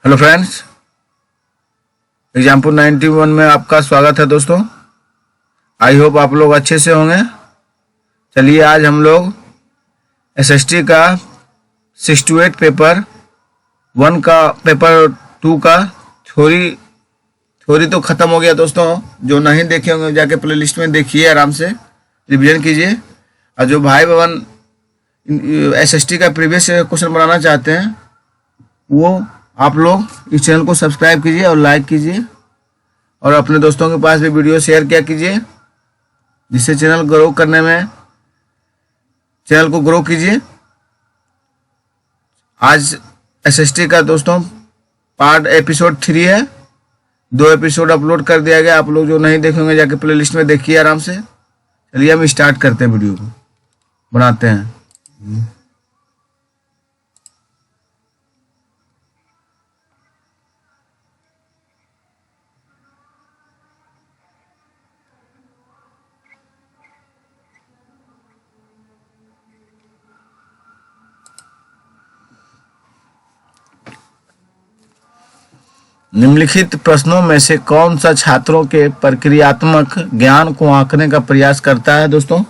Hello friends, example 91 में आपका स्वागत है दोस्तों। आई होप आप लोग अच्छे से होंगे। चलिए आज हम लोग एसएसटी का 6 to 8 पेपर 1 का पेपर 2 का थ्योरी तो ख़त्म हो गया दोस्तों। जो नहीं देखे होंगे जाके प्लेलिस्ट में देखिए, आराम से रिवीजन कीजिए। और जो भाई बहन एसएसटी का प्रीवियस क्वेश्चन बनाना चाहते हैं वो आप लोग इस चैनल को सब्सक्राइब कीजिए और लाइक कीजिए और अपने दोस्तों के पास भी वीडियो शेयर किया कीजिए, जिससे चैनल को ग्रो कीजिए। आज एसएसटी का दोस्तों एपिसोड 3 है। 2 एपिसोड अपलोड कर दिया गया। आप लोग जो नहीं देखेंगे जाके प्लेलिस्ट में देखिए आराम से। चलिए हम स्टार्ट करते हैं, वीडियो को बनाते हैं। निम्नलिखित प्रश्नों में से कौन सा छात्रों के प्रक्रियात्मक ज्ञान को आंकने का प्रयास करता है दोस्तों?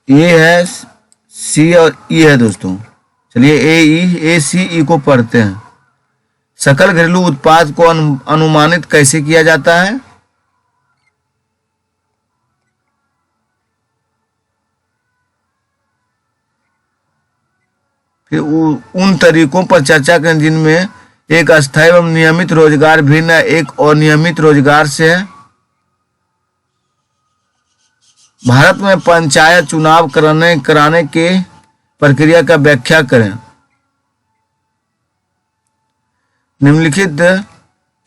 ये है सी और ई है दोस्तों। चलिए ए सी ई को पढ़ते हैं। सकल घरेलू उत्पाद को अनुमानित कैसे किया जाता है? फिर उन तरीकों पर चर्चा करें जिनमें एक अस्थायी एवं नियमित रोजगार भिन्न एक अनियमित रोजगार से है। भारत में पंचायत चुनाव कराने के प्रक्रिया का व्याख्या करें। निम्नलिखित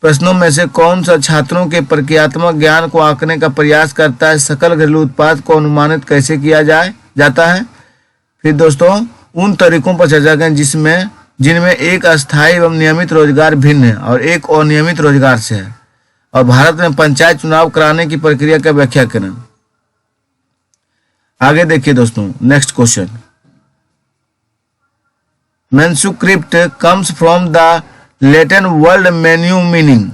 प्रश्नों में से कौन सा छात्रों के प्रक्रियात्मक ज्ञान को आंकने का प्रयास करता है? सकल घरेलू उत्पाद को अनुमानित कैसे किया जाता है? फिर दोस्तों उन तरीकों पर चर्चा करें जिनमें एक अस्थायी एवं नियमित रोजगार भिन्न है और एक अनियमित रोजगार से है। और भारत में पंचायत चुनाव कराने की प्रक्रिया का व्याख्या करें। आगे देखिए दोस्तों, next question. Manuscript comes from the Latin word menu meaning.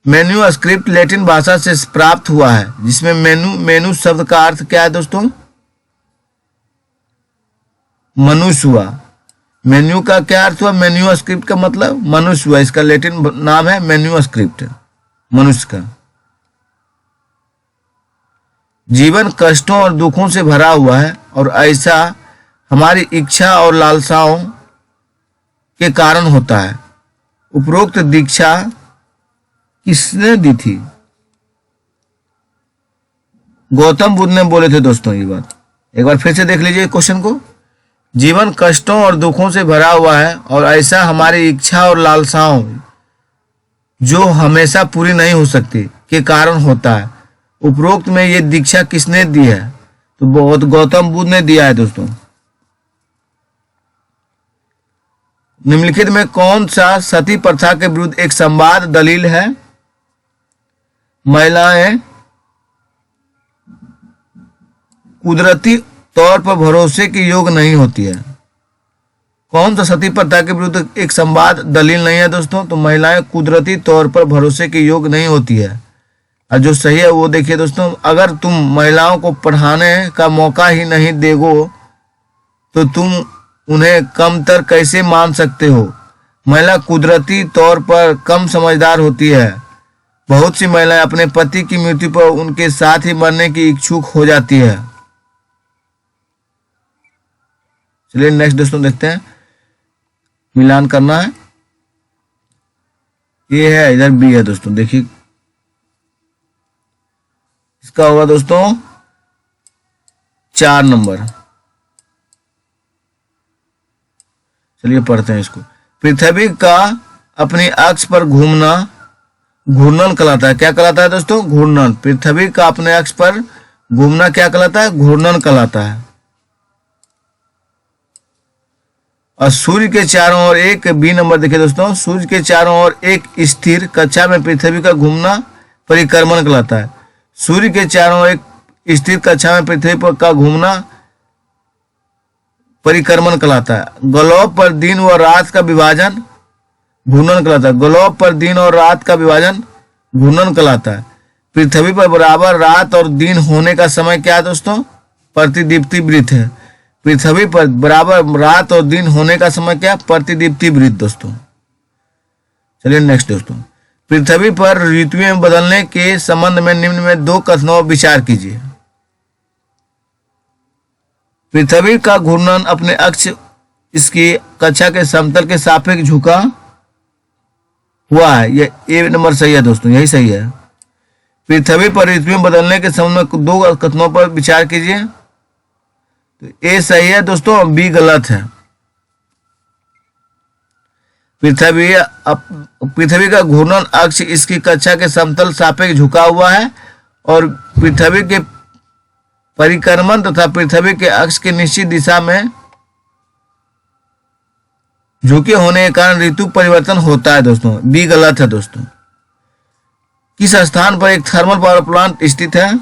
Manuscript Latin भाषा से प्राप्त हुआ है, जिसमें मेनू शब्द का अर्थ क्या है दोस्तों? मनुष्य हुआ। मेन्यू का क्या अर्थ हुआ? मैन्युस्क्रिप्ट का मतलब मनुष्य हुआ। इसका लैटिन नाम है मैन्युस्क्रिप्ट, मनुष्य का। जीवन कष्टों और दुखों से भरा हुआ है और ऐसा हमारी इच्छा और लालसाओं के कारण होता है। उपरोक्त दीक्षा किसने दी थी? गौतम बुद्ध ने बोले थे दोस्तों ये बात। एक बार फिर से देख लीजिए क्वेश्चन को। जीवन कष्टों और दुखों से भरा हुआ है और ऐसा हमारी इच्छा और लालसाओं जो हमेशा पूरी नहीं हो सकती के कारण होता है। उपरोक्त में ये दीक्षा किसने दी है? तो बहुत गौतम बुद्ध ने दिया है दोस्तों। निम्नलिखित में कौन सा सती प्रथा के विरुद्ध एक संवाद दलील है? महिलाएं कुदरती तौर पर भरोसे के योग्य नहीं होती है। कौन सा सती प्रथा के विरुद्ध एक संवाद दलील नहीं है दोस्तों? तो महिलाएं कुदरती तौर पर भरोसे के योग्य नहीं होती है। और जो सही है वो देखिए दोस्तों। अगर तुम महिलाओं को पढ़ाने का मौका ही नहीं दोगे तो तुम उन्हें कमतर कैसे मान सकते हो? महिला कुदरती तौर पर कम समझदार होती है। बहुत सी महिलाएं अपने पति की मृत्यु पर उनके साथ ही मरने की इच्छुक हो जाती है। चलिए नेक्स्ट दोस्तों देखते हैं, मिलान करना है। ये है, इधर बी है दोस्तों। देखिए इसका होगा दोस्तों 4 नंबर। चलिए पढ़ते हैं इसको। पृथ्वी का अपनी अक्ष पर घूमना घूर्णन कहलाता है। क्या कहलाता है दोस्तों? घूर्णन। पृथ्वी का अपने अक्ष पर घूमना क्या कहलाता है? घूर्णन कहलाता है। और सूर्य के चारों ओर एक बी नंबर देखिए दोस्तों। सूर्य के चारों ओर एक स्थिर कक्षा में पृथ्वी का घूमना परिक्रमण कहलाता है। सूर्य के चारों ओर एक स्थिर कक्षा में पृथ्वी पर का घूमना परिक्रमण कहलाता है। ग्लोब पर दिन व रात का विभाजन घूर्णन कहलाता है। ग्लोब पर दिन और रात का विभाजन घूर्णन कहलाता है। पृथ्वी पर बराबर रात और दिन होने का समय क्या है दोस्तों? प्रतिदीप्ति वृत्त है। पृथ्वी पर बराबर रात और दिन होने का समय क्या? प्रतिदीप्ति वृत्त दोस्तों। चलिए नेक्स्ट दोस्तों, पृथ्वी पर ऋतुएं बदलने के संबंध में निम्न में दो कथनों पर विचार कीजिए। पृथ्वी का घूर्णन अपने अक्ष इसकी कक्षा के समतल के सापेक्ष झुका हुआ है। ये ए नंबर सही है दोस्तों, यही सही है। पृथ्वी पर ऋतुएं बदलने के संबंध में दो कथनों पर विचार कीजिए। तो ए सही है दोस्तों, बी गलत है। पृथ्वी का घूर्णन अक्ष इसकी कक्षा के समतल सापेक्ष झुका हुआ है और पृथ्वी के परिक्रमण तथा पृथ्वी के अक्ष के निश्चित दिशा में झुके होने के कारण ऋतु परिवर्तन होता है दोस्तों। बी गलत है दोस्तों। किस स्थान पर एक थर्मल पावर प्लांट स्थित है?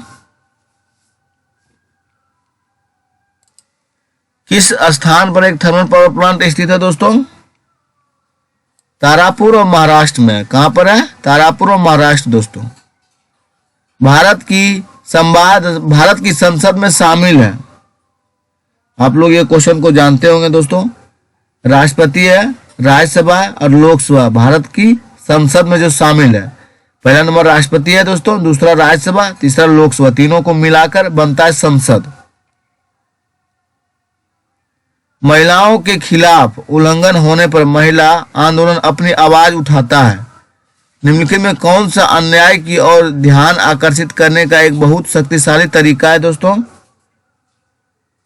किस स्थान पर एक थर्मल पावर प्लांट स्थित है दोस्तों? तारापुर और महाराष्ट्र में। कहां पर है? तारापुर और महाराष्ट्र दोस्तों। भारत की संसद में शामिल है। आप लोग ये क्वेश्चन को जानते होंगे दोस्तों। राष्ट्रपति है, राज्यसभा और लोकसभा भारत की संसद में जो शामिल है। पहला नंबर राष्ट्रपति है दोस्तों, दूसरा राज्यसभा, तीसरा लोकसभा, तीनों को मिलाकर बनता है संसद। महिलाओं के खिलाफ उल्लंघन होने पर महिला आंदोलन अपनी आवाज उठाता है। निम्नलिखित में कौन सा अन्याय की ओर ध्यान आकर्षित करने का एक बहुत शक्तिशाली तरीका है दोस्तों?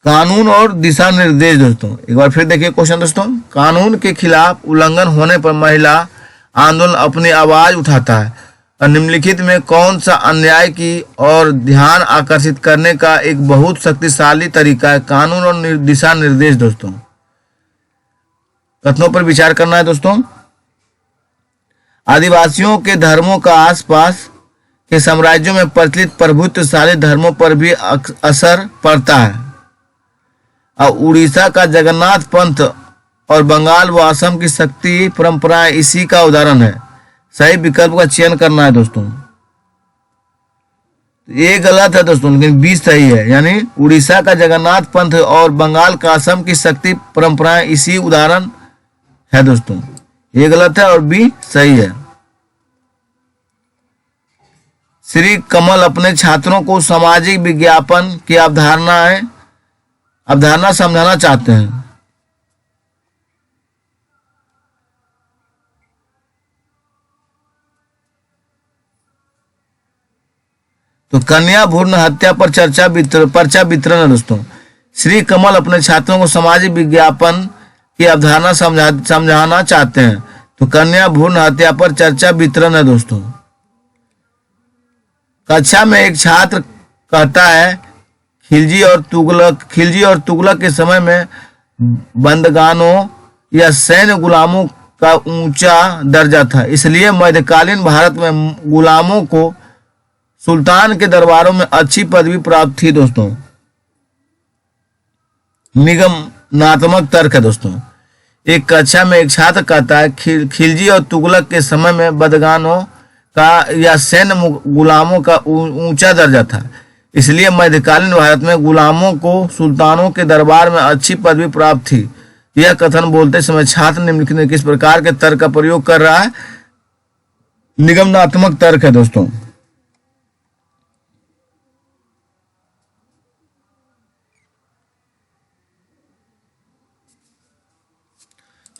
कानून और दिशा निर्देश दोस्तों। एक बार फिर देखिए क्वेश्चन दोस्तों। कानून के खिलाफ उल्लंघन होने पर महिला आंदोलन अपनी आवाज उठाता है और निम्नलिखित में कौन सा अन्याय की ओर ध्यान आकर्षित करने का एक बहुत शक्तिशाली तरीका है? कानून और दिशा निर्देश दोस्तों। कथनों पर विचार करना है दोस्तों। आदिवासियों के धर्मों का आसपास के साम्राज्यों में प्रचलित प्रभुत्वशाली धर्मों पर भी असर पड़ता है और उड़ीसा का जगन्नाथ पंथ और बंगाल व असम की शक्ति परंपराएं इसी का उदाहरण है। सही विकल्प का चयन करना है दोस्तों। ये गलत है दोस्तों, लेकिन बी सही है। यानी उड़ीसा का जगन्नाथ पंथ और बंगाल का असम की शक्ति परंपराएं इसी उदाहरण है दोस्तों। ये गलत है और बी सही है। श्री कमल अपने छात्रों को सामाजिक विज्ञापन की अवधारणा समझाना चाहते हैं। तो कन्या भ्रूण हत्या पर पर्चा वितरण है दोस्तों। श्री कमल अपने छात्रों को सामाजिक विज्ञापन की अवधारणा समझाना चाहते हैं। तो कन्या भ्रूण हत्या पर चर्चा वितरण है दोस्तों। कक्षा में एक छात्र कहता है खिलजी और तुगलक के समय में बंदगानों या सैन्य गुलामों का ऊंचा दर्जा था, इसलिए मध्यकालीन भारत में गुलामों को सुल्तान के दरबारों में अच्छी पदवी प्राप्त थी दोस्तों। निगमनात्मक तर्क है दोस्तों। एक कक्षा में एक छात्र कहता है खिलजी और तुगलक के समय में बंदगानों का या सैन्य गुलामों का ऊंचा दर्जा था, इसलिए मध्यकालीन भारत में गुलामों को सुल्तानों के दरबार में अच्छी पदवी प्राप्त थी। यह कथन बोलते समय छात्र निम्नलिखित में किस प्रकार के तर्क का प्रयोग कर रहा है? निगमनात्मक तर्क है दोस्तों।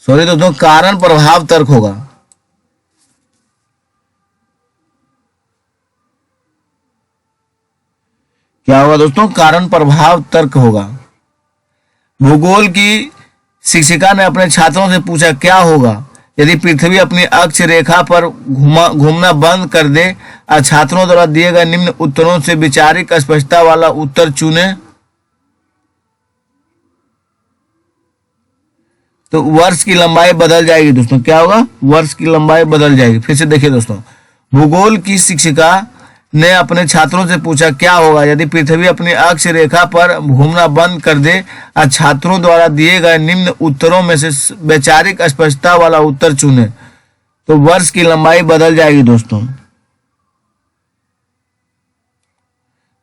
सॉरी दोस्तों, कारण प्रभाव तर्क होगा। क्या होगा दोस्तों? कारण प्रभाव तर्क होगा। भूगोल की शिक्षिका ने अपने छात्रों से पूछा क्या होगा यदि पृथ्वी अपनी अक्ष रेखा पर घूमना बंद कर दे और छात्रों द्वारा दिए गए निम्न उत्तरों से वैचारिक स्पष्टता वाला उत्तर चुने। तो वर्ष की लंबाई बदल जाएगी दोस्तों। क्या होगा? वर्ष की लंबाई बदल जाएगी। फिर से देखिए दोस्तों, भूगोल की शिक्षिका ने अपने छात्रों से पूछा, क्या होगा यदि पृथ्वी अपनी अक्ष रेखा पर घूमना बंद कर दे? और छात्रों द्वारा दिए गए निम्न उत्तरों में से वैचारिक स्पष्टता वाला उत्तर चुने तो वर्ष की लंबाई बदल जाएगी दोस्तों।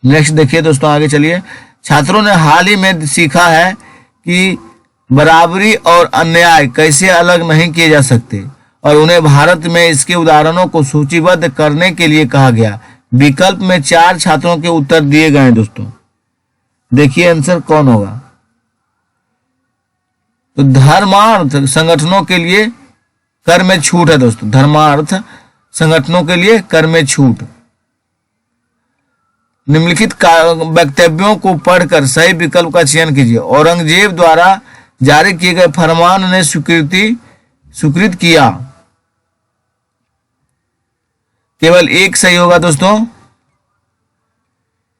नेक्स्ट देखिए दोस्तों, आगे चलिए। छात्रों ने हाल ही में सीखा है कि बराबरी और अन्याय कैसे अलग नहीं किए जा सकते और उन्हें भारत में इसके उदाहरणों को सूचीबद्ध करने के लिए कहा गया। विकल्प में 4 छात्रों के उत्तर दिए गए हैं दोस्तों, देखिए आंसर कौन होगा। तो धर्मार्थ संगठनों के लिए कर में छूट है दोस्तों, धर्मार्थ संगठनों के लिए कर में छूट। निम्नलिखित वक्तव्यों को पढ़कर सही विकल्प का चयन कीजिए। औरंगजेब द्वारा जारी किए गए फरमान ने स्वीकृत किया। केवल एक सही होगा दोस्तों।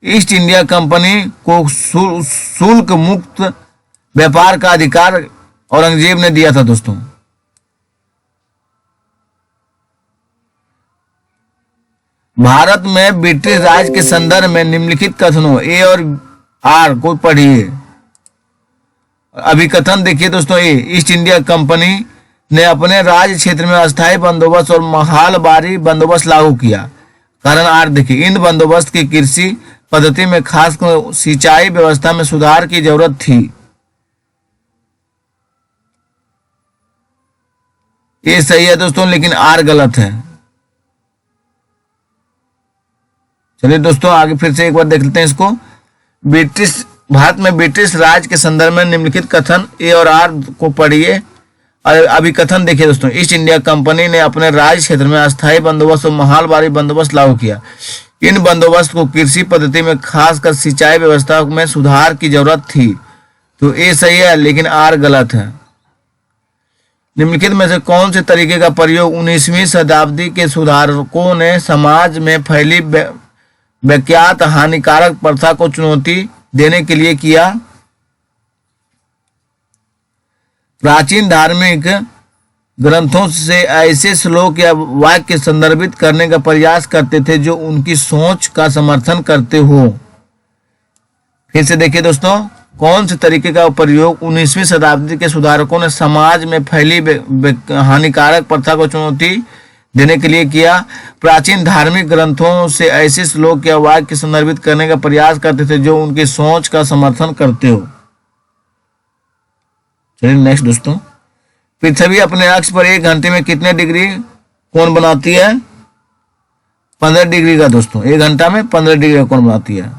ईस्ट इंडिया कंपनी को शुल्क मुक्त व्यापार का अधिकार औरंगजेब ने दिया था दोस्तों। भारत में ब्रिटिश राज के संदर्भ में निम्नलिखित कथनों ए और आर को पढ़िए। अभिकथन देखिए दोस्तों। ए, ईस्ट इंडिया कंपनी ने अपने राज्य क्षेत्र में अस्थायी बंदोबस्त और महालबारी बंदोबस्त लागू किया। कारण आर देखिए, इन बंदोबस्त की कृषि पद्धति में खासकर सिंचाई व्यवस्था में सुधार की जरूरत थी। ये सही है दोस्तों, लेकिन आर गलत है। चलिए दोस्तों आगे फिर से एक बार देख लेते हैं इसको। भारत में ब्रिटिश राज के संदर्भ में निम्नलिखित कथन ए और आर को पढ़िए। अभी कथन देखिए दोस्तों। ईस्ट इंडिया कंपनी ने अपने राज्य क्षेत्र में अस्थायी बंदोबस्त और महालबारी बंदोबस्त लागू किया। इन बंदोबस्त को कृषि पद्धति में खासकर सिंचाई व्यवस्था में सुधार की जरूरत थी। तो ए सही है, लेकिन आर गलत है। निम्नलिखित में से कौन से तरीके का प्रयोग 19वीं शताब्दी के सुधारकों ने समाज में फैली व्याख्यात हानिकारक प्रथा को चुनौती देने के लिए किया? प्राचीन धार्मिक ग्रंथों से ऐसे श्लोक या वाक्य संदर्भित करने का प्रयास करते थे जो उनकी सोच का समर्थन करते हो। फिर से देखिए दोस्तों, कौन से तरीके का प्रयोग 19वीं शताब्दी के सुधारकों ने समाज में फैली हानिकारक प्रथा को चुनौती देने के लिए किया? प्राचीन धार्मिक ग्रंथों से ऐसे श्लोक या वाक्य संदर्भित करने का प्रयास करते थे जो उनकी सोच का समर्थन करते हो। चलिए नेक्स्ट दोस्तों। पृथ्वी अपने अक्ष पर 1 घंटे में कितने डिग्री कोण बनाती है? 15 डिग्री का दोस्तों। 1 घंटा में 15 डिग्री का कोण बनाती है।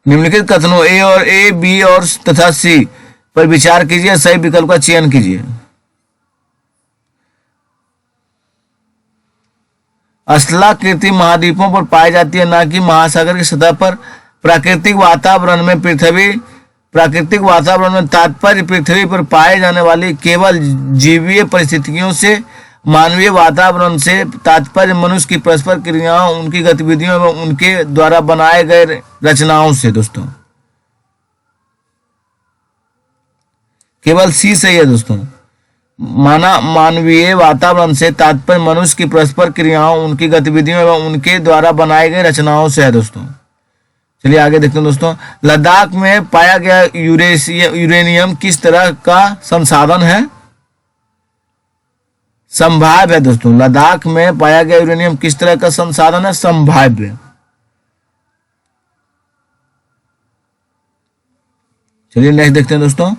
निम्नलिखित कथनों ए, बी और तथा सी पर विचार कीजिए, सही विकल्प का चयन कीजिए। स्थलाकृति महाद्वीपों पर पाई जाती है, न कि महासागर की सतह पर। प्राकृतिक वातावरण में तात्पर्य पृथ्वी पर पाए जाने वाली केवल जीवीय परिस्थितियों से। मानवीय वातावरण से तात्पर्य मनुष्य की परस्पर क्रियाओं, उनकी गतिविधियों एवं उनके द्वारा बनाए गए रचनाओं से दोस्तों। केवल सी सही है दोस्तों। मानवीय वातावरण से तात्पर्य मनुष्य की परस्पर क्रियाओं, उनकी गतिविधियों एवं उनके द्वारा बनाए गए रचनाओं से है दोस्तों। चलिए आगे देखते हैं दोस्तों। लद्दाख में पाया गया यूरेनियम किस तरह का संसाधन है? संभाव्य है दोस्तों। लद्दाख में पाया गया यूरेनियम किस तरह का संसाधन है? संभाव्य। चलिए नेक्स्ट देखते हैं दोस्तों।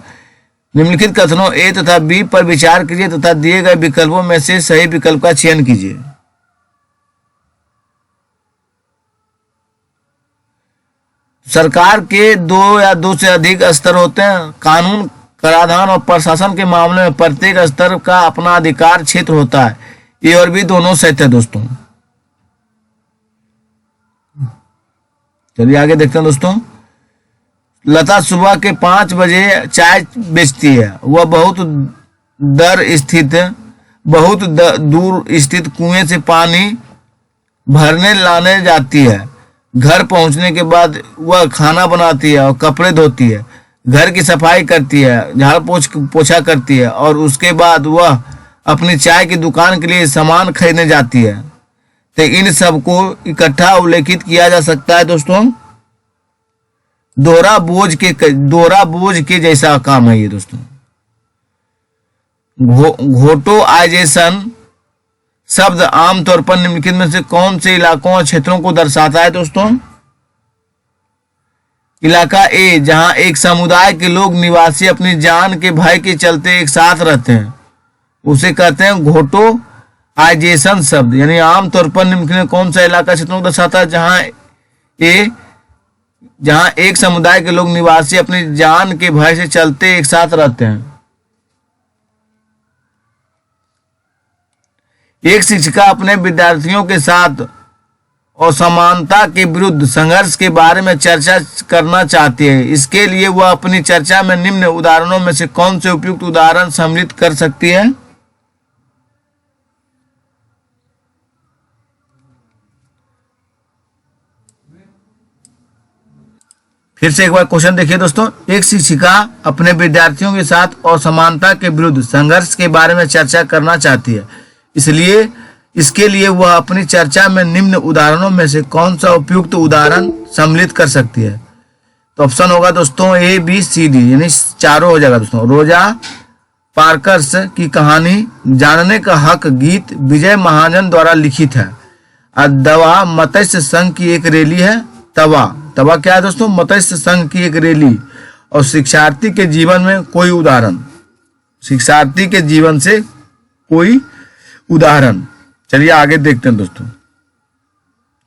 निम्नलिखित कथनों ए तथा बी पर विचार कीजिए तथा दिए गए विकल्पों में से सही विकल्प का चयन कीजिए। सरकार के 2 या 2 से अधिक स्तर होते हैं। कानून, कराधान और प्रशासन के मामले में प्रत्येक स्तर का अपना अधिकार क्षेत्र होता है। ए और बी दोनों सही है दोस्तों। चलिए आगे देखते हैं दोस्तों। लता सुबह के 5 बजे चाय बेचती है। वह बहुत दूर स्थित कुएं से पानी भरने लाने जाती है। घर पहुंचने के बाद वह खाना बनाती है और कपड़े धोती है। घर की सफाई करती है, झाड़ पोछा करती है और उसके बाद वह अपनी चाय की दुकान के लिए सामान खरीदने जाती है। तो इन सब को इकट्ठा उल्लेखित किया जा सकता है दोस्तों, दोहरा बोझ के जैसा काम है ये दोस्तों। घोटोआइजेशन शब्द आमतौर पर निम्नलिखित में से कौन से इलाकों और क्षेत्रों को दर्शाता है दोस्तों? इलाका ए, जहां एक समुदाय के लोग निवासी अपनी जान के भय के चलते एक साथ रहते हैं, उसे कहते हैं घोटोआइजेशन शब्द। यानी आमतौर पर निम्नलिखित में कौन सा इलाका क्षेत्रों को दर्शाता है? जहां एक समुदाय के लोग निवासी अपनी जान के भय से चलते एक साथ रहते हैं। एक शिक्षिका अपने विद्यार्थियों के साथ असमानता के विरुद्ध संघर्ष के बारे में चर्चा करना चाहती है। इसके लिए वह अपनी चर्चा में निम्न उदाहरणों में से कौन से उपयुक्त उदाहरण सम्मिलित कर सकती है? फिर से एक बार क्वेश्चन देखिए दोस्तों। एक शिक्षिका अपने विद्यार्थियों के साथ असमानता के विरुद्ध संघर्ष के बारे में चर्चा करना चाहती है। इसके लिए वह अपनी चर्चा में निम्न उदाहरणों में से कौन सा उपयुक्त उदाहरण सम्मिलित कर सकती है? तो ऑप्शन होगा दोस्तों ए, बी, सी, डी, यानी चारों हो जाएगा दोस्तों। रोजा पार्कर्स की कहानी जानने का हक गीत विजय महाजन द्वारा लिखित है। दवा मत्स्य संघ की एक रैली है। तवा क्या है दोस्तों? मत्स्य संघ की एक रैली। और शिक्षार्थी के जीवन में कोई उदाहरण, शिक्षार्थी के जीवन से कोई उदाहरण। चलिए आगे देखते हैं दोस्तों।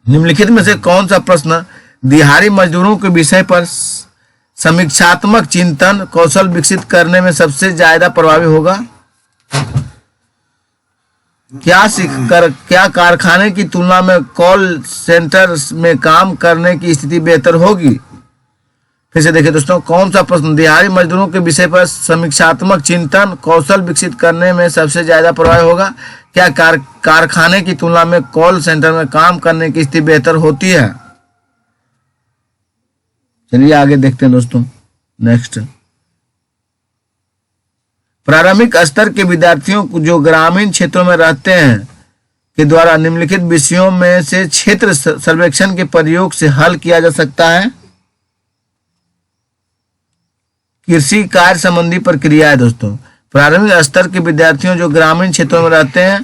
निम्नलिखित में से कौन सा प्रश्न दिहाड़ी मजदूरों के विषय पर समीक्षात्मक चिंतन कौशल विकसित करने में सबसे ज्यादा प्रभावी होगा? क्या कारखाने की तुलना में कॉल सेंटर में काम करने की स्थिति बेहतर होगी? फिर से देखिए दोस्तों, कौन सा प्रश्न दिहाड़ी मजदूरों के विषय पर समीक्षात्मक चिंतन कौशल विकसित करने में सबसे ज्यादा प्रभावी होगा? क्या कारखाने की तुलना में कॉल सेंटर में काम करने की स्थिति बेहतर होती है? चलिए आगे देखते हैं दोस्तों। नेक्स्ट, प्रारंभिक स्तर के विद्यार्थियों को जो ग्रामीण क्षेत्रों में रहते हैं के द्वारा निम्नलिखित विषयों में से क्षेत्र सर्वेक्षण के प्रयोग से हल किया जा सकता है? कृषि कार्य संबंधी प्रक्रिया है दोस्तों। प्रारंभिक स्तर के विद्यार्थियों जो ग्रामीण क्षेत्रों में रहते हैं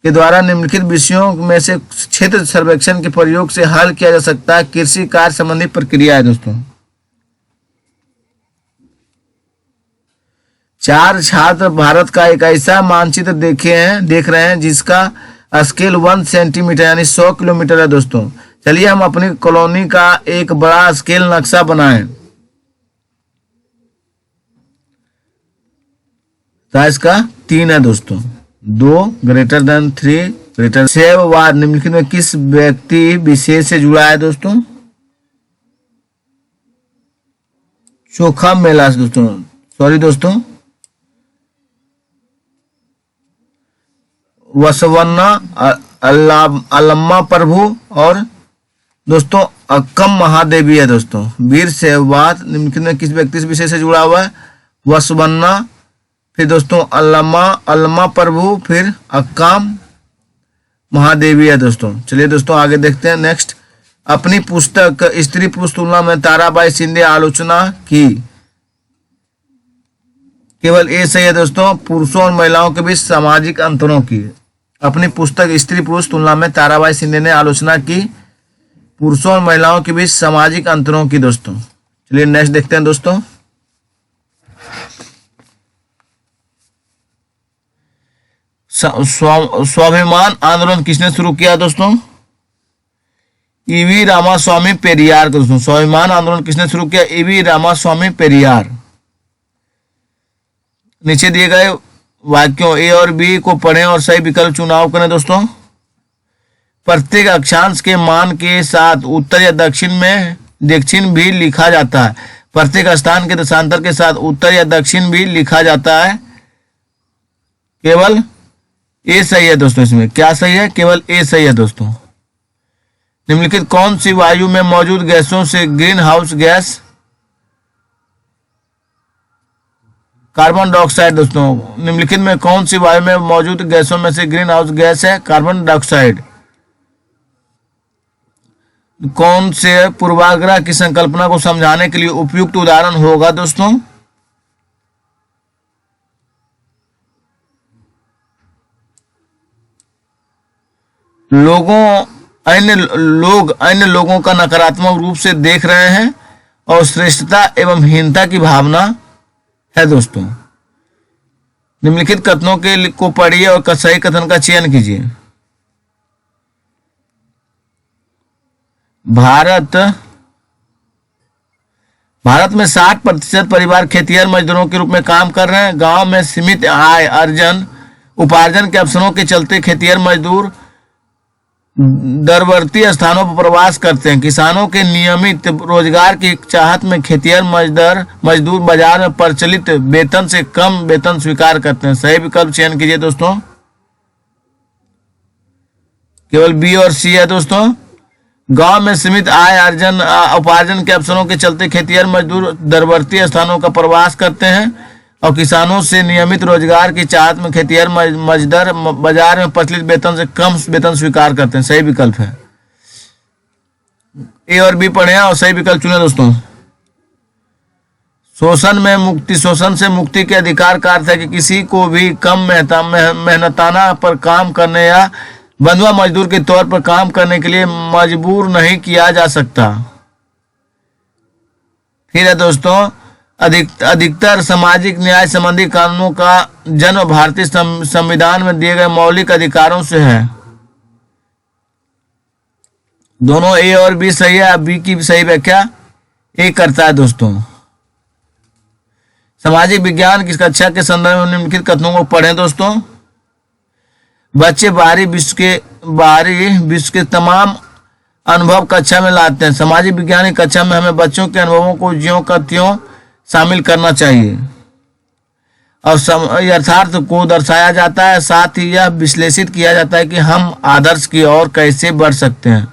के द्वारा निम्नलिखित विषयों में से क्षेत्र सर्वेक्षण के प्रयोग से हल किया जा सकता है। कृषि कार्य संबंधी प्रक्रिया है दोस्तों। 4 छात्र भारत का एक ऐसा मानचित्र देख रहे हैं जिसका स्केल 1 सेंटीमीटर यानी 100 किलोमीटर है दोस्तों। चलिए हम अपनी कॉलोनी का एक बड़ा स्केल नक्शा बनाएं। साइज का 3 है दोस्तों। 2 ग्रेटर देन 3 ग्रेटर से वार निम्नलिखित में किस व्यक्ति विशेष से जुड़ा है दोस्तों? चोखा मेला दोस्तों, सॉरी दोस्तों, वसवन्ना अल्लम्मा प्रभु और दोस्तों अक्कम महादेवी है दोस्तों। वीर सहवाग निम्नलिखित में किस व्यक्ति से विशेष से जुड़ा हुआ है? वसवन्ना, फिर दोस्तों अल्लम्मा प्रभु, फिर अक्कम महादेवी है दोस्तों। चलिए दोस्तों आगे देखते हैं। नेक्स्ट, अपनी पुस्तक स्त्री पुरुष तुलना में ताराबाई शिंदे आलोचना की। केवल ए सही है दोस्तों, पुरुषों और महिलाओं के बीच सामाजिक अंतरों की। अपनी पुस्तक स्त्री पुरुष तुलना में ताराबाई शिंदे ने आलोचना की पुरुषों और महिलाओं के बीच सामाजिक अंतरों की दोस्तों। चलिए नेक्स्ट देखते हैं दोस्तों। स्वाभिमान आंदोलन किसने शुरू किया दोस्तों? ईवी रामास्वामी पेरियार दोस्तों। स्वाभिमान आंदोलन किसने शुरू किया? ईवी रामास्वामी पेरियार। नीचे दिए गए वाक्यों ए और बी को पढ़ें और सही विकल्प चुनाव करें दोस्तों। प्रत्येक अक्षांश के मान के साथ उत्तर या दक्षिण भी लिखा जाता है। प्रत्येक स्थान के दशांतर के साथ उत्तर या दक्षिण भी लिखा जाता है। केवल ए सही है दोस्तों। इसमें क्या सही है? केवल ए सही है दोस्तों। निम्नलिखित कौन सी वायु में मौजूद गैसों से green house gas carbon dioxide दोस्तों, निम्नलिखित में कौन सी वायु में मौजूद गैसों में से ग्रीन हाउस गैस है? Carbon dioxide. कौन से पूर्वाग्रह की संकल्पना को समझाने के लिए उपयुक्त उदाहरण होगा दोस्तों? लोग अन्य लोगों का नकारात्मक रूप से देख रहे हैं और श्रेष्ठता एवं हीनता की भावना है दोस्तों। निम्नलिखित कथनों को पढ़िए और सही कथन का चयन कीजिए। भारत में 60% परिवार खेतिहर मजदूरों के रूप में काम कर रहे हैं। गांव में सीमित आय उपार्जन के अवसरों के चलते खेतिहर मजदूर दरवर्ती स्थानों पर प्रवास करते हैं। किसानों के नियमित रोजगार की चाहत में खेतिहर मजदूर बाजार में प्रचलित वेतन से कम वेतन स्वीकार करते हैं। सही विकल्प चयन कीजिए दोस्तों। केवल बी और सी है दोस्तों। गांव में सीमित आय उपार्जन के अवसरों के चलते खेतिहर मजदूर दरवर्ती स्थानों का प्रवास करते हैं और किसानों से नियमित रोजगार की चाहत में खेतिहर मजदूर बाजार में प्रचलित वेतन से कम वेतन स्वीकार करते हैं। सही विकल्प है। ए और बी पढ़े और सही विकल्प चुने दोस्तों। शोषण से मुक्ति के अधिकार का अर्थ है कि किसी को भी कम मेहनताना पर काम करने या बंधुआ मजदूर के तौर पर काम करने के लिए मजबूर नहीं किया जा सकता। फिर है दोस्तों, अधिकतर सामाजिक न्याय संबंधी कानूनों का जन्म भारतीय संविधान में दिए गए मौलिक अधिकारों से है। दोनों ए और बी सही है। बी की सही व्याख्या ए करता है दोस्तों। सामाजिक विज्ञान की कक्षा के संदर्भ में निम्नलिखित कथनों को पढ़ें दोस्तों। बच्चे बाहरी विश्व के तमाम अनुभव कक्षा में लाते हैं। सामाजिक विज्ञान की कक्षा में हमें बच्चों के अनुभवों को ज्यों का त्यों शामिल करना चाहिए और यथार्थ को दर्शाया जाता है। साथ ही यह विश्लेषित किया जाता है कि हम आदर्श की ओर कैसे बढ़ सकते हैं।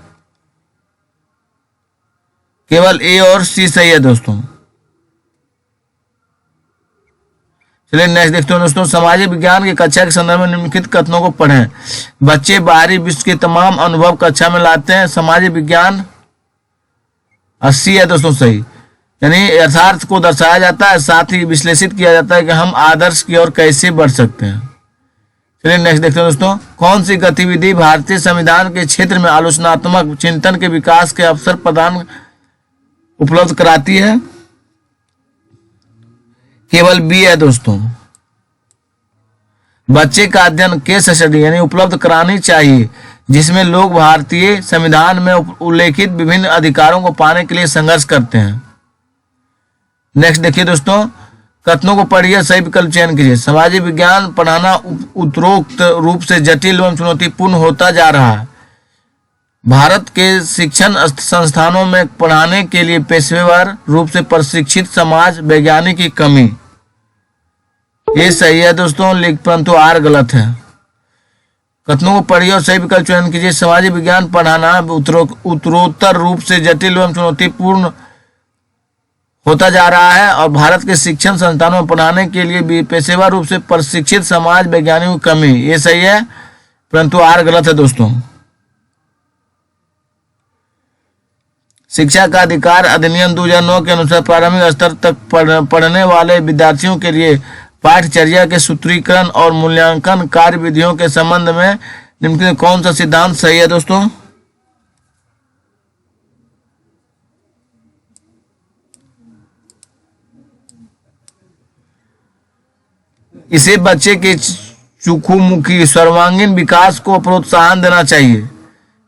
केवल ए और सी सही है दोस्तों। चलिए नेक्स्ट देखते हैं दोस्तों। सामाजिक विज्ञान की कक्षा के संदर्भ में निम्नलिखित कथनों को पढ़ें। बच्चे बाहरी विश्व के तमाम अनुभव कक्षा में लाते हैं। सामाजिक विज्ञान 80 है दोस्तों सही, यानी यथार्थ को दर्शाया जाता है, साथ ही विश्लेषित किया जाता है कि हम आदर्श की ओर कैसे बढ़ सकते हैं। चलिए नेक्स्ट देखते हैं दोस्तों। कौन सी गतिविधि भारतीय संविधान के क्षेत्र में आलोचनात्मक चिंतन के विकास के अवसर प्रदान उपलब्ध कराती है? केवल बी है दोस्तों। बच्चे का अध्ययन केस स्टडी यानी उपलब्ध करानी चाहिए, जिसमें लोग भारतीय संविधान में उल्लेखित विभिन्न अधिकारों को पाने के लिए संघर्ष करते हैं। नेक्स्ट देखिए दोस्तों, कथनों को पढ़िए, सही विकल्प चयन कीजिए। सामाजिक विज्ञान पढ़ाना उपरोक्त रूप से जटिल एवं चुनौतीपूर्ण होता जा रहा है। भारत के शिक्षण संस्थानों में पढ़ाने के लिए पेशेवर रूप से प्रशिक्षित समाज वैज्ञानिक की कमी। ये सही है दोस्तों, परंतु आर गलत है। कथनों को पढ़िए और सही विकल्प चयन कीजिए। सामाजिक विज्ञान पढ़ाना उत्तरोत्तर रूप से जटिल एवं चुनौतीपूर्ण होता जा रहा है और भारत के शिक्षण संस्थानों में पढ़ाने के लिए भी पेशेवर रूप से प्रशिक्षित समाज वैज्ञानिकों की कमी। ये सही है, परंतु आर गलत है दोस्तों। शिक्षा का अधिकार अधिनियम 2009 के अनुसार प्रारंभिक स्तर तक पढ़ने वाले विद्यार्थियों के लिए पाठ्यचर्या के सूत्रीकरण और मूल्यांकन कार्य विधियों के संबंध में निम्नलिखित कौन सा सिद्धांत सही है दोस्तों? इसे बच्चे के चुखुमुखी सर्वांगीण विकास को प्रोत्साहन देना चाहिए।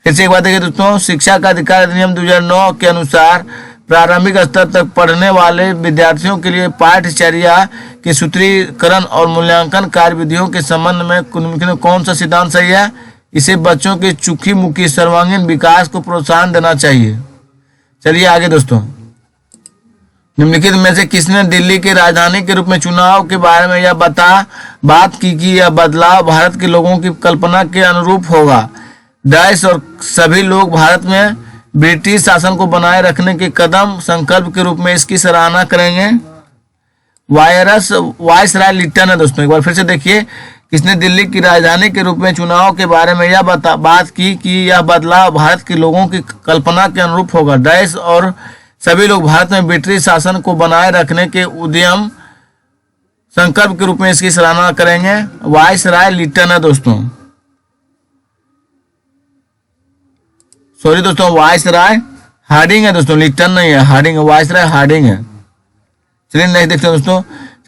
फिर से एक बात देखिए दोस्तों, शिक्षा का अधिकार अधिनियम 2009 के अनुसार प्रारंभिक स्तर तक पढ़ने वाले विद्यार्थियों के लिए पाठ्यचर्या के सूत्रीकरण और मूल्यांकन कार्य विधियों के संबंध में कौन सा सिद्धांत सही है? इसे बच्चों के चुखी मुखी सर्वांगीण विकास को प्रोत्साहन देना चाहिए। चलिए आगे दोस्तों, निम्नलिखित में से किसने दिल्ली की राजधानी के रूप में चुनाव के बारे में यह बात की कि यह बदलाव भारत के लोगों की कल्पना के अनुरूप होगा? देश और सभी लोग भारत में ब्रिटिश शासन को बनाए रखने के कदम संकल्प के रूप में इसकी सराहना करेंगे। वायसराय लिट्टन है दोस्तों। एक बार फिर से देखिए, किसने दिल्ली की राजधानी के रूप में चुनाव के बारे में यह बात की कि यह बदलाव भारत के लोगों की कल्पना के अनुरूप होगा। देश और सभी लोग भारत में ब्रिटिश शासन को बनाए रखने के उद्यम संकल्प के रूप में इसकी सराहना करेंगे। वायसराय लिट्टन है दोस्तों, सॉरी दोस्तों, वायसराय हार्डिंग है दोस्तों, लिट्टन नहीं है, हार्डिंग है, वायसराय हार्डिंग है। चलिए नेक्स्ट देखते हैं दोस्तों,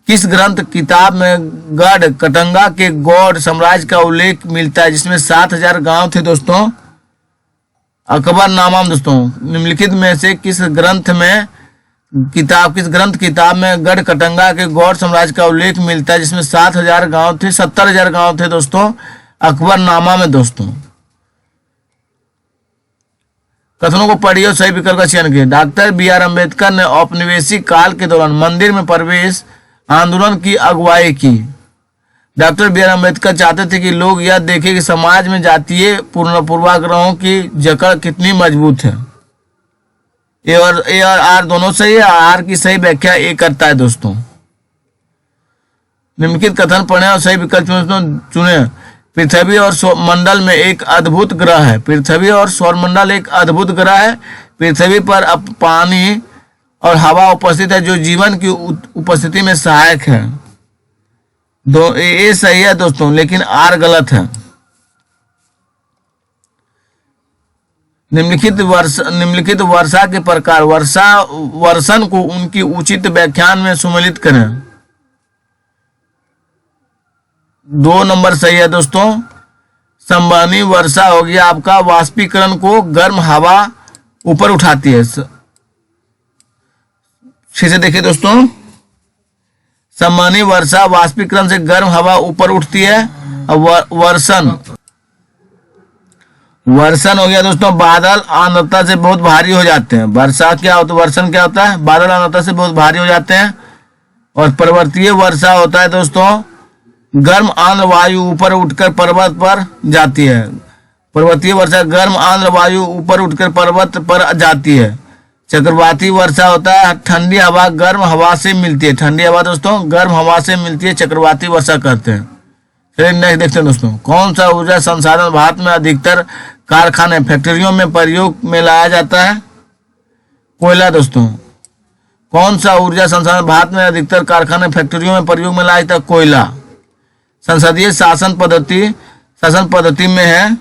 किस ग्रंथ किताब में गढ़ कटंगा के गौड़ साम्राज्य का उल्लेख मिलता है जिसमें 7000 गांव थे दोस्तों? अकबरनामा दोस्तों। निम्नलिखित में से किस ग्रंथ किताब में गढ़ कटंगा के गौड़ साम्राज्य का उल्लेख मिलता है जिसमें 7000 गांव थे, 70000 गांव थे दोस्तों? अकबरनामा में दोस्तों। कथनों को पढ़िए और सही विकल्प का चयन कीजिए। Doctor B R. अम्बेडकर ने औपनिवेशिक काल के दौरान मंदिर में प्रवेश आंदोलन की अगुवाई की। Doctor B R. अम्बेडकर चाहते थे कि लोग यह देखें कि समाज में जातीय पूर्वाग्रहों की जकड़ कितनी मजबूत है। ए और आर दोनों सही है, आर की सही व्याख्या ए करता है दोस्तों। निम्नलिखित कथन पढ़ें और सही विकल्प चुने। पृथ्वी और सौरमंडल में एक अद्भुत ग्रह है। पृथ्वी और सौरमंडल एक अद्भुत ग्रह है। पृथ्वी पर अब पानी और हवा उपस्थित है जो जीवन की उपस्थिति में सहायक है। ये सही है दोस्तों, लेकिन आर गलत है। निम्नलिखित वर्षा के प्रकार वर्षन को उनकी उचित व्याख्यान में सम्मिलित करें। 2 नंबर सही है दोस्तों। संवहनी वर्षा हो गया आपका, वाष्पीकरण को गर्म हवा ऊपर उठाती है। फिर से देखिए दोस्तों, संवहनी वर्षा वाष्पीकरण से गर्म हवा ऊपर उठती है। और वर्षण हो गया दोस्तों, बादल आर्द्रता से बहुत भारी हो जाते हैं। वर्षा क्या होता है, वर्षण क्या होता है? बादल आर्द्रता से बहुत भारी हो जाते हैं। और पर्वतीय वर्षा होता है दोस्तों, गर्म आर्द्र वायु ऊपर उठकर पर्वत पर जाती है। पर्वतीय वर्षा गर्म आर्द्र वायु ऊपर उठकर पर्वत पर जाती है। चक्रवाती वर्षा होता है, ठंडी हवा गर्म हवा से मिलती है। ठंडी हवा दोस्तों गर्म हवा से मिलती है, चक्रवाती वर्षा कहते हैं। चलिए नेक्स्ट देखते हैं दोस्तों, कौन सा ऊर्जा संसाधन भारत में अधिकतर कारखाने फैक्ट्रियों में प्रयोग में लाया जाता है? कोयला दोस्तों। कौन सा ऊर्जा संसाधन भारत में अधिकतर कारखाने फैक्ट्रियों में प्रयोग में लाया जाता है? कोयला। संसदीय शासन पद्धति में है,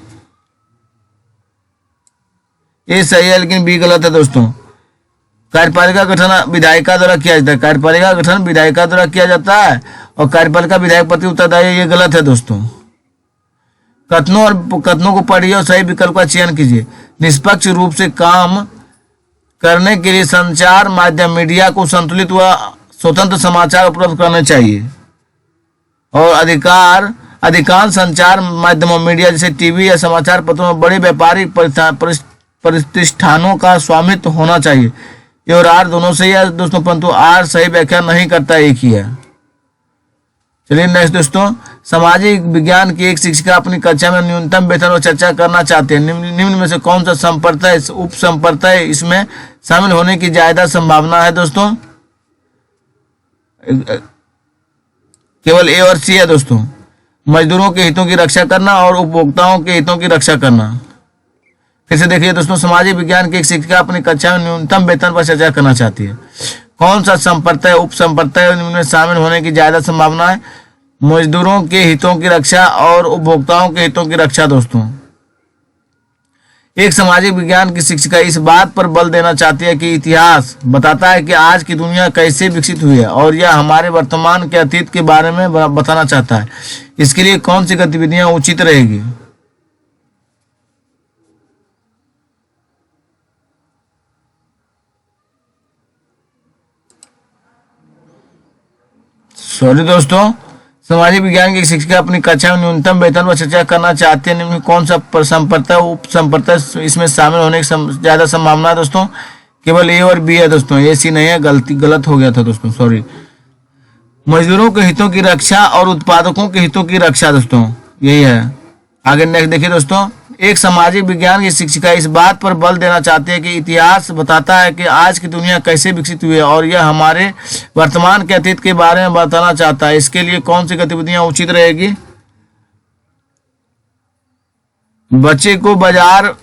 ये सही है लेकिन बी गलत है दोस्तों। कार्यपालिका गठन विधायिका द्वारा किया जाता है। कार्यपालिका गठन विधायिका द्वारा किया जाता है और कार्यपालिका विधायक प्रति उत्तरदायी, ये गलत है दोस्तों। कथनों को पढ़िए और सही विकल्प का चयन कीजिए। निष्पक्ष रूप से काम करने के लिए संचार माध्यम मीडिया को संतुलित व स्वतंत्र समाचार उपलब्ध करने चाहिए। और अधिकांश संचार माध्यमों मीडिया जैसे टीवी या समाचार पत्रों में बड़े व्यापारिक प्रतिष्ठानों का स्वामित्व होना चाहिए। ये और आर दोनों सही है दोस्तों, परंतु आर सही व्याख्या नहीं करता, एक ही है। चलिए नेक्स्ट दोस्तों, सामाजिक विज्ञान की एक शिक्षिका अपनी कक्षा में न्यूनतम वेतन पर चर्चा करना चाहते हैं। निम्न में से कौन सा संप्रदाय उप संप्रदाय इसमें शामिल होने की ज्यादा संभावना है दोस्तों? केवल ए और सी है दोस्तों। मजदूरों के हितों की रक्षा करना और उपभोक्ताओं के हितों की रक्षा करना। फिर से देखिए दोस्तों, सामाजिक विज्ञान की एक शिक्षिका अपनी कक्षा में न्यूनतम वेतन पर चर्चा करना चाहती है। कौन सा संप्रदाय उप संप्रदाय में शामिल होने की ज्यादा संभावना है? मजदूरों के हितों की रक्षा और उपभोक्ताओं के हितों की रक्षा दोस्तों। एक सामाजिक विज्ञान की शिक्षिका इस बात पर बल देना चाहती है कि इतिहास बताता है कि आज की दुनिया कैसे विकसित हुई है और यह हमारे वर्तमान के अतीत के बारे में बताना चाहता है। इसके लिए कौन सी गतिविधियां उचित रहेगी? सॉरी दोस्तों, सामाजिक विज्ञान की शिक्षिका अपनी कक्षा में न्यूनतम वेतन पर चर्चा करना चाहते हैं। निम्न कौन सा संप्रदाय उप संप्रदाय इसमें शामिल होने की ज्यादा संभावना है दोस्तों? केवल ए और बी है दोस्तों, ए सी नहीं है, गलत हो गया था दोस्तों, सॉरी। मजदूरों के हितों की रक्षा और उत्पादकों के हितों की रक्षा दोस्तों, यही है। आगे नेक्स्ट देखिए दोस्तों, एक सामाजिक विज्ञान की शिक्षिका इस बात पर बल देना चाहती है कि इतिहास बताता है कि आज की दुनिया कैसे विकसित हुई है और यह हमारे वर्तमान के अतीत के बारे में बताना चाहता है। इसके लिए कौन सी गतिविधियां उचित रहेगी? बच्चे को बाजार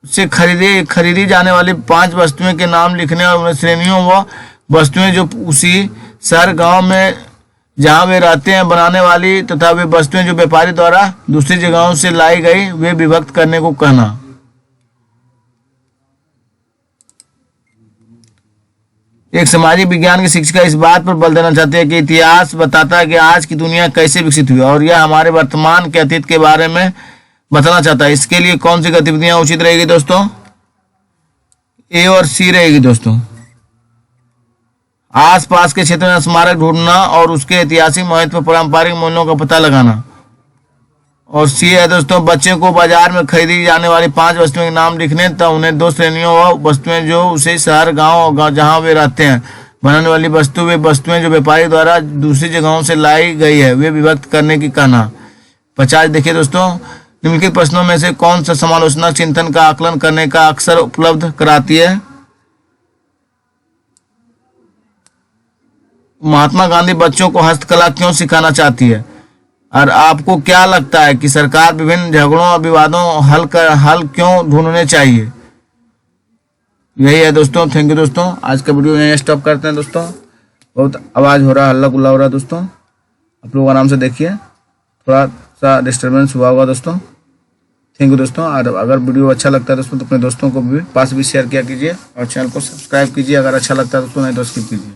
से खरीदी जाने वाली 5 वस्तुएं के नाम लिखने और उन्हें श्रेणियों व वस्तुएं जो उसी शहर गांव में जहां वे रहते हैं बनाने वाली तथा वे वस्तुएं जो व्यापारी द्वारा दूसरी जगहों से लाई गई वे विभक्त करने को कहना। एक सामाजिक विज्ञान की शिक्षिका इस बात पर बल देना चाहती है कि इतिहास बताता है कि आज की दुनिया कैसे विकसित हुई और यह हमारे वर्तमान के अतीत के बारे में बताना चाहता है। इसके लिए कौन सी गतिविधियां उचित रहेगी दोस्तों? ए और सी रहेगी दोस्तों। आसपास के क्षेत्र में स्मारक ढूंढना और उसके ऐतिहासिक महत्व पारंपरिक मूल्यों का पता लगाना। और सी है दोस्तों, बच्चे को बाजार में खरीदी जाने वाली 5 वस्तुओं के नाम लिखने तथा उन्हें 2 श्रेणियों व वस्तुएं जो उसे शहर गांव जहां वे रहते हैं बनाने वाली वे वस्तुएं जो व्यापारी द्वारा दूसरी जगहों से लाई गई है वे विभक्त करने की कहना। 50 देखिए दोस्तों, निम्नलिखित प्रश्नों में से कौन सा समालोचनात्मक चिंतन का आकलन करने का अवसर उपलब्ध कराती है? महात्मा गांधी बच्चों को हस्तकला क्यों सिखाना चाहती है? और आपको क्या लगता है कि सरकार विभिन्न झगड़ों और विवादों हल क्यों ढूंढने चाहिए? यही है दोस्तों। थैंक यू दोस्तों। आज का वीडियो यहीं स्टॉप करते हैं दोस्तों। बहुत आवाज हो रहा है, हल्ला गुल्ला हो रहा है दोस्तों। आप लोग आराम से देखिए, थोड़ा सा डिस्टर्बेंस हुआ होगा दोस्तों। थैंक यू दोस्तों। और अगर वीडियो अच्छा लगता है दोस्तों तो अपने दोस्तों को भी पास भी शेयर किया कीजिए और चैनल को सब्सक्राइब कीजिए अगर अच्छा लगता है दोस्तों, नहीं तो स्किप कीजिए।